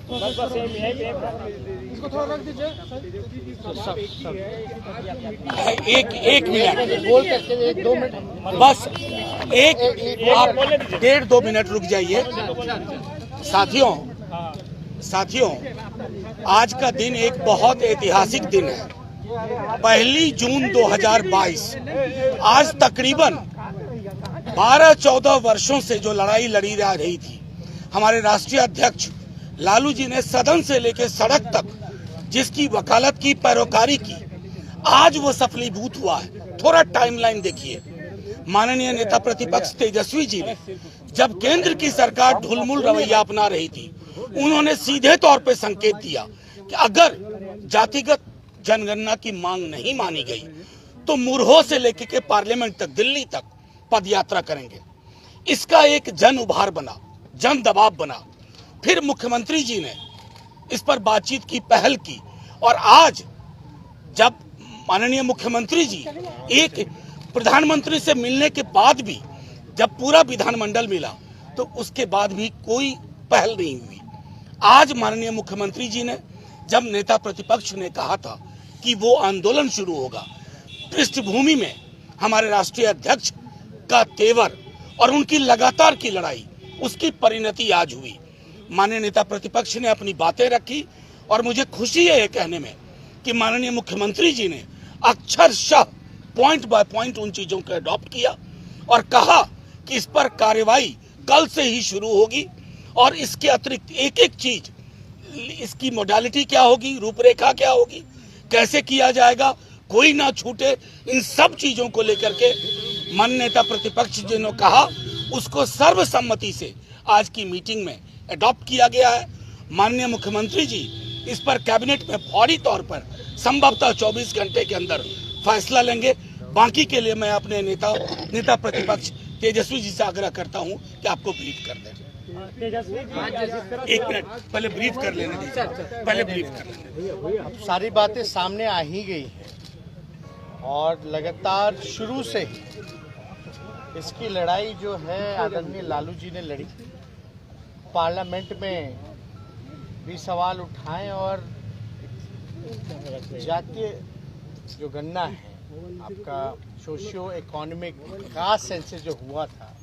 इसको थोड़ा रख दीजिए। एक मिनट बोल करके 1-2 मिनट बस आप 1.5-2 मिनट रुक जाइए। साथियों, आज का दिन एक बहुत ऐतिहासिक दिन है। 1 जून 2022। आज तकरीबन 12-14 वर्षों से जो लड़ाई लड़ी जा रही थी, हमारे राष्ट्रीय अध्यक्ष लालू जी ने सदन से लेकर सड़क तक जिसकी वकालत की, पैरोकारी की, आज वो सफलीभूत हुआ है। थोड़ा टाइमलाइन देखिए। माननीय नेता प्रतिपक्ष तेजस्वी जी ने जब केंद्र की सरकार ढुलमुल रवैया अपना रही थी, उन्होंने सीधे तौर पे संकेत दिया कि अगर जातिगत जनगणना की मांग नहीं मानी गई तो मुरहो से लेकर के पार्लियामेंट तक, दिल्ली तक पद यात्रा करेंगे। इसका एक जन उभार बना, जन दबाव बना। फिर मुख्यमंत्री जी ने इस पर बातचीत की, पहल की, और आज जब माननीय मुख्यमंत्री जी एक प्रधानमंत्री से मिलने के बाद भी जब पूरा विधानमंडल मिला तो उसके बाद भी कोई पहल नहीं हुई। आज माननीय मुख्यमंत्री जी ने जब नेता प्रतिपक्ष ने कहा था कि वो आंदोलन शुरू होगा, पृष्ठभूमि में हमारे राष्ट्रीय अध्यक्ष का तेवर और उनकी लगातार की लड़ाई, उसकी परिणति आज हुई। माननीय नेता प्रतिपक्ष ने अपनी बातें रखी और मुझे खुशी है ये कहने में कि माननीय मुख्यमंत्री जी ने अक्षरशः पॉइंट बाय पॉइंट उन चीजों को अडॉप्ट किया और कहा कि इस पर कार्रवाई कल से ही शुरू होगी और इसके अतिरिक्त एक एक चीज, इसकी मोडालिटी क्या होगी, रूपरेखा क्या होगी, कैसे किया जाएगा, कोई ना छूटे, इन सब चीजों को लेकर के माननीय नेता प्रतिपक्ष जी ने कहा, उसको सर्वसम्मति से आज की मीटिंग में अडॉप्ट किया गया है। माननीय मुख्यमंत्री जी इस पर कैबिनेट में फौरी तौर पर संभवतः 24 घंटे के अंदर फैसला लेंगे। बाकी के लिए मैं अपने नेता प्रतिपक्ष तेजस्वी जी से आग्रह करता हूं कि आपको ब्रीफ कर दें। एक मिनट पहले ब्रीफ कर लेने दीजिए, पहले ब्रीफ कर लेने। अब सारी बातें सामने आ ही गई है और लगातार शुरू से ही इसकी लड़ाई जो है आदरणीय लालू जी ने लड़ी। पार्लियामेंट में भी सवाल उठाए और जातीय जो गणना है, आपका सोशियो इकोनॉमिक कास्ट सेंसस जो हुआ था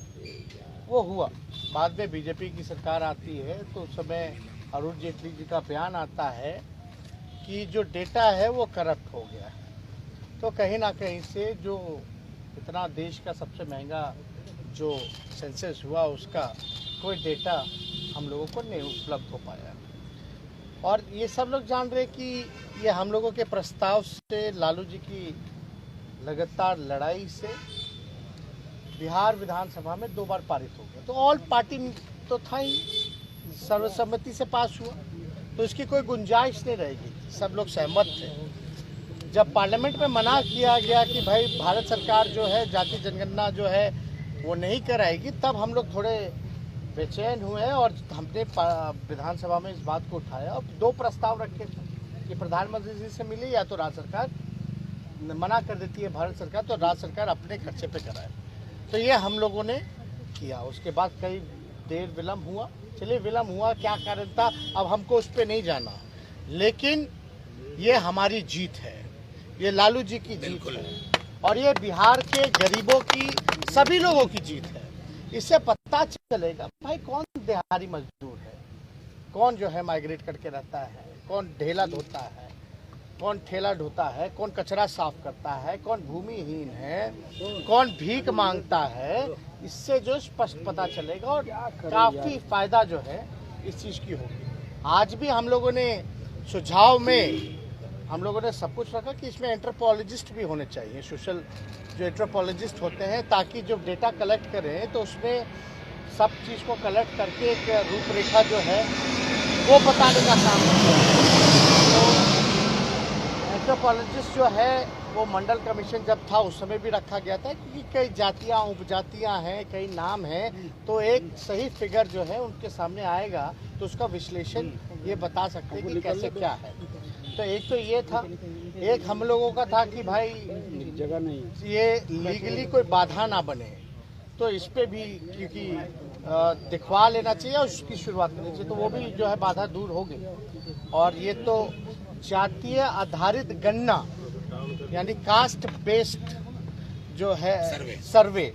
वो हुआ। बाद में बीजेपी की सरकार आती है तो उस समय अरुण जेटली जी का बयान आता है कि जो डेटा है वो करप्ट हो गया है। तो कहीं ना कहीं से जो इतना देश का सबसे महंगा जो सेंसस हुआ उसका कोई डेटा हम लोगों को नहीं उपलब्ध हो पाया। और ये सब लोग जान रहे कि ये हम लोगों के प्रस्ताव से, लालू जी की लगातार लड़ाई से बिहार विधानसभा में 2 बार पारित हो गया। तो ऑल पार्टी तो था ही, सर्वसम्मति से पास हुआ, तो इसकी कोई गुंजाइश नहीं रहेगी। सब लोग सहमत थे। जब पार्लियामेंट में मना किया गया कि भाई भारत सरकार जो है जाति जनगणना जो है वो नहीं कराएगी, तब हम लोग थोड़े बेचैन हुए और हमने विधानसभा में इस बात को उठाया और 2 प्रस्ताव रखे थे कि प्रधानमंत्री जी से मिले या तो राज्य सरकार मना कर देती है भारत सरकार तो राज्य सरकार अपने खर्चे पे कराए। तो ये हम लोगों ने किया। उसके बाद कई देर विलम्ब हुआ। चलिए विलम्ब हुआ, क्या कारण था अब हमको उस पर नहीं जाना, लेकिन ये हमारी जीत है, ये लालू जी की जीत है और ये बिहार के गरीबों की, सभी लोगों की जीत है। इससे पता चलेगा भाई कौन दिहाड़ी मजदूर है, कौन जो है माइग्रेट करके रहता है, कौन ढेला धोता है, कौन ठेला ढोता है, कौन कचरा साफ करता है, कौन भूमिहीन है, कौन भीख मांगता है। इससे जो स्पष्ट पता चलेगा और काफ़ी फायदा जो है इस चीज़ की होगी। आज भी हम लोगों ने सुझाव में हम लोगों ने सब कुछ रखा कि इसमें एंथ्रोपोलॉजिस्ट भी होने चाहिए, सोशल जो एंथ्रोपोलॉजिस्ट होते हैं, ताकि जब डेटा कलेक्ट करें तो उसमें सब चीज़ को कलेक्ट करके एक रूपरेखा जो है वो बताने का काम करते हैं। तो एंथ्रोपोलॉजिस्ट जो है वो मंडल कमीशन जब था उस समय भी रखा गया था, क्योंकि कई जातियाँ उपजातियाँ हैं, कई नाम हैं, तो एक सही फिगर जो है उनके सामने आएगा तो उसका विश्लेषण ये बता सकते हैं कि कैसे क्या है। तो एक तो ये था, एक हम लोगों का था कि भाई जगह नहीं, ये लीगली कोई बाधा ना बने, तो इस पे भी क्योंकि दिखवा लेना चाहिए और उसकी शुरुआत करनी चाहिए, तो वो भी जो है बाधा दूर होगी। और ये तो जातीय आधारित गणना यानी कास्ट बेस्ड जो है सर्वे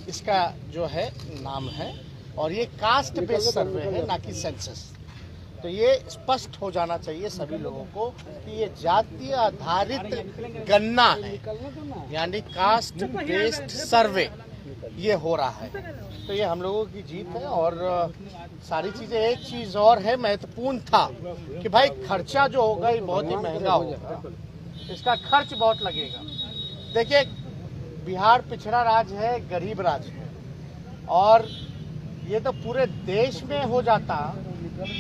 इसका जो है नाम है, और ये कास्ट बेस्ड सर्वे है ना कि सेंसस। तो ये स्पष्ट हो जाना चाहिए सभी लोगों को कि ये जातीय आधारित गणना है यानी कास्ट बेस्ड सर्वे ये हो रहा है। तो ये हम लोगों की जीत है। और सारी चीजें, एक चीज और है महत्वपूर्ण था कि भाई खर्चा जो होगा ये बहुत ही महंगा होगा, इसका खर्च बहुत लगेगा। देखिए बिहार पिछड़ा राज्य है, गरीब राज्य है, और ये तो पूरे देश में हो जाता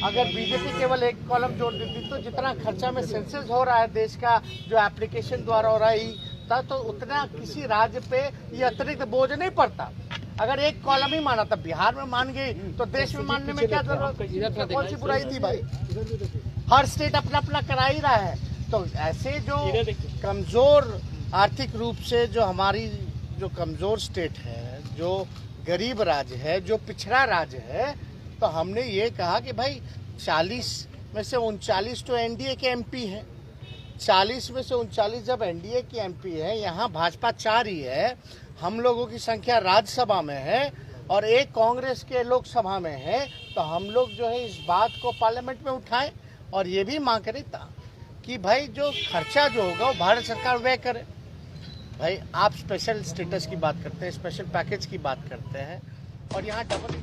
अगर बीजेपी केवल एक कॉलम जोड़ देती। तो जितना खर्चा में सेंसस हो रहा है देश का जो एप्लीकेशन द्वारा हो रहा है तो उतना किसी राज्य पे ये अतिरिक्त बोझ नहीं पड़ता। अगर एक कॉलम ही माना था, बिहार में मान गई तो देश में मानने में क्या जरूरत, कौन सी बुराई थी भाई? हर स्टेट अपना अपना करा ही रहा है। तो ऐसे जो कमजोर आर्थिक रूप से जो हमारी जो कमजोर स्टेट है, जो गरीब राज्य है, जो पिछड़ा राज्य है, तो हमने ये कहा कि भाई 40 में से 39 तो एनडीए के एमपी हैं। 40 में से 39 जब एनडीए की एमपी है, यहाँ भाजपा 4 ही है, हम लोगों की संख्या राज्यसभा में है और एक कांग्रेस के लोकसभा में है, तो हम लोग जो है इस बात को पार्लियामेंट में उठाएं और ये भी मांग करें कि भाई जो खर्चा जो होगा वो भारत सरकार व्यय करे। भाई आप स्पेशल स्टेटस की बात करते हैं, स्पेशल पैकेज की बात करते हैं, और यहाँ डबल